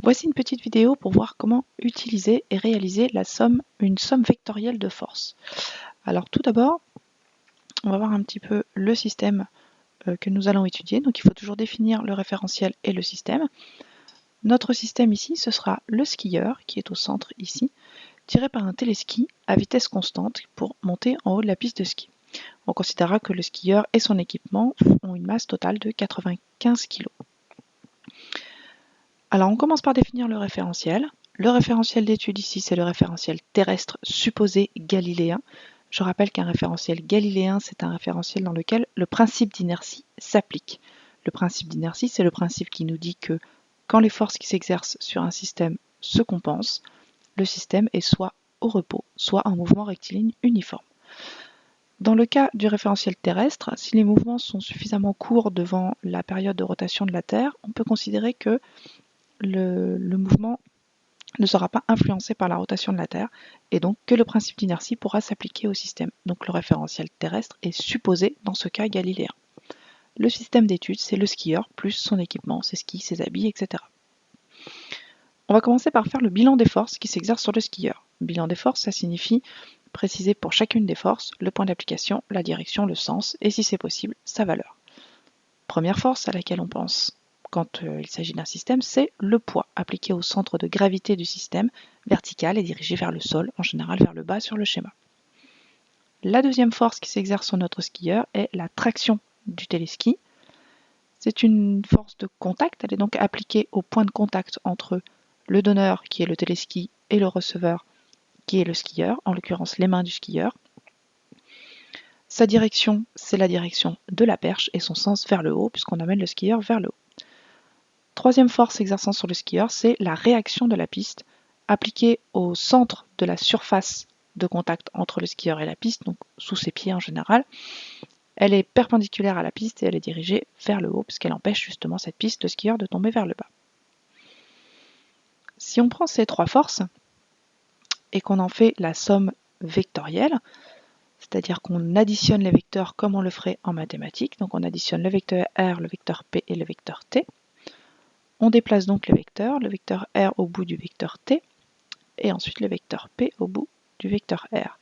Voici une petite vidéo pour voir comment utiliser et réaliser une somme vectorielle de force. Alors tout d'abord, on va voir un petit peu le système que nous allons étudier. Donc il faut toujours définir le référentiel et le système. Notre système ici, ce sera le skieur qui est au centre ici, tiré par un téléski à vitesse constante pour monter en haut de la piste de ski. On considérera que le skieur et son équipement ont une masse totale de 95 kg. Alors on commence par définir le référentiel. Le référentiel d'étude ici, c'est le référentiel terrestre supposé galiléen. Je rappelle qu'un référentiel galiléen, c'est un référentiel dans lequel le principe d'inertie s'applique. Le principe d'inertie, c'est le principe qui nous dit que quand les forces qui s'exercent sur un système se compensent, le système est soit au repos, soit en mouvement rectiligne uniforme. Dans le cas du référentiel terrestre, si les mouvements sont suffisamment courts devant la période de rotation de la Terre, on peut considérer que le mouvement ne sera pas influencé par la rotation de la Terre et donc que le principe d'inertie pourra s'appliquer au système. Donc le référentiel terrestre est supposé dans ce cas galiléen. Le système d'étude, c'est le skieur plus son équipement, ses skis, ses habits, etc. On va commencer par faire le bilan des forces qui s'exercent sur le skieur. Bilan des forces, ça signifie préciser pour chacune des forces le point d'application, la direction, le sens et si c'est possible, sa valeur. Première force à laquelle on pense quand il s'agit d'un système, c'est le poids appliqué au centre de gravité du système, vertical et dirigé vers le sol, en général vers le bas sur le schéma. La deuxième force qui s'exerce sur notre skieur est la traction du téléski. C'est une force de contact, elle est donc appliquée au point de contact entre le donneur, qui est le téléski, et le receveur, qui est le skieur, en l'occurrence les mains du skieur. Sa direction, c'est la direction de la perche et son sens vers le haut, puisqu'on amène le skieur vers le haut. Troisième force exerçant sur le skieur, c'est la réaction de la piste, appliquée au centre de la surface de contact entre le skieur et la piste, donc sous ses pieds en général. Elle est perpendiculaire à la piste et elle est dirigée vers le haut, puisqu'elle empêche justement cette piste, le skieur, de tomber vers le bas. Si on prend ces trois forces et qu'on en fait la somme vectorielle, c'est-à-dire qu'on additionne les vecteurs comme on le ferait en mathématiques, donc on additionne le vecteur R, le vecteur P et le vecteur T. On déplace donc les vecteurs, le vecteur R au bout du vecteur T, et ensuite le vecteur P au bout du vecteur R.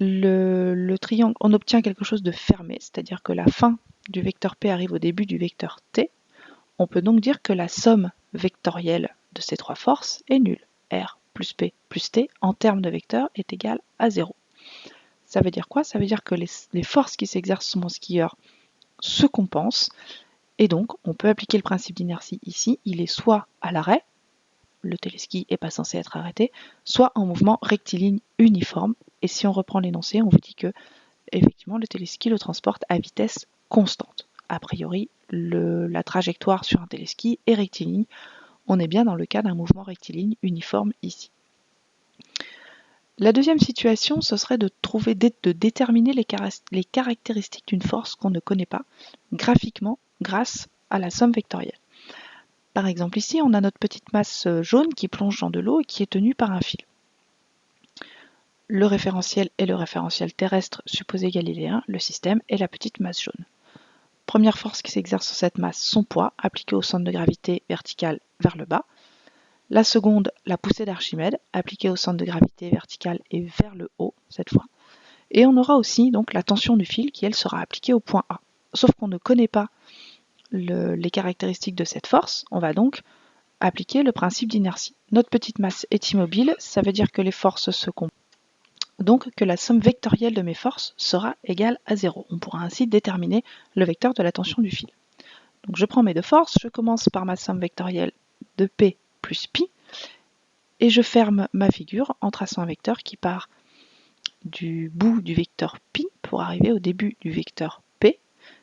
Le triangle, on obtient quelque chose de fermé, c'est-à-dire que la fin du vecteur P arrive au début du vecteur T. On peut donc dire que la somme vectorielle de ces trois forces est nulle. R plus P plus T en termes de vecteurs est égal à 0. Ça veut dire quoi? Ça veut dire que les forces qui s'exercent sur mon skieur se compensent, et donc on peut appliquer le principe d'inertie ici. Il est soit à l'arrêt, le téléski n'est pas censé être arrêté, soit en mouvement rectiligne uniforme. Et si on reprend l'énoncé, on vous dit que effectivement le téléski le transporte à vitesse constante. A priori, la trajectoire sur un téléski est rectiligne. On est bien dans le cas d'un mouvement rectiligne uniforme ici. La deuxième situation, ce serait de déterminer les caractéristiques d'une force qu'on ne connaît pas graphiquement grâce à la somme vectorielle. Par exemple ici, on a notre petite masse jaune qui plonge dans de l'eau et qui est tenue par un fil. Le référentiel est le référentiel terrestre supposé galiléen, le système est la petite masse jaune. Première force qui s'exerce sur cette masse, son poids, appliqué au centre de gravité vertical vers le bas. La seconde, la poussée d'Archimède, appliquée au centre de gravité vertical et vers le haut, cette fois. Et on aura aussi donc la tension du fil qui, elle, sera appliquée au point A. Sauf qu'on ne connaît pas les caractéristiques de cette force, on va donc appliquer le principe d'inertie. Notre petite masse est immobile, ça veut dire que les forces se compensent. Donc que la somme vectorielle de mes forces sera égale à 0. On pourra ainsi déterminer le vecteur de la tension du fil. Donc je prends mes deux forces, je commence par ma somme vectorielle de P plus pi, et je ferme ma figure en traçant un vecteur qui part du bout du vecteur pi pour arriver au début du vecteur P,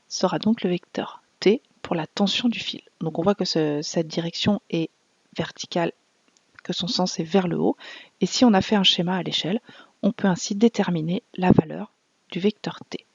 sera donc le vecteur T pour la tension du fil. Donc on voit que cette direction est verticale, que son sens est vers le haut, et si on a fait un schéma à l'échelle, on peut ainsi déterminer la valeur du vecteur T.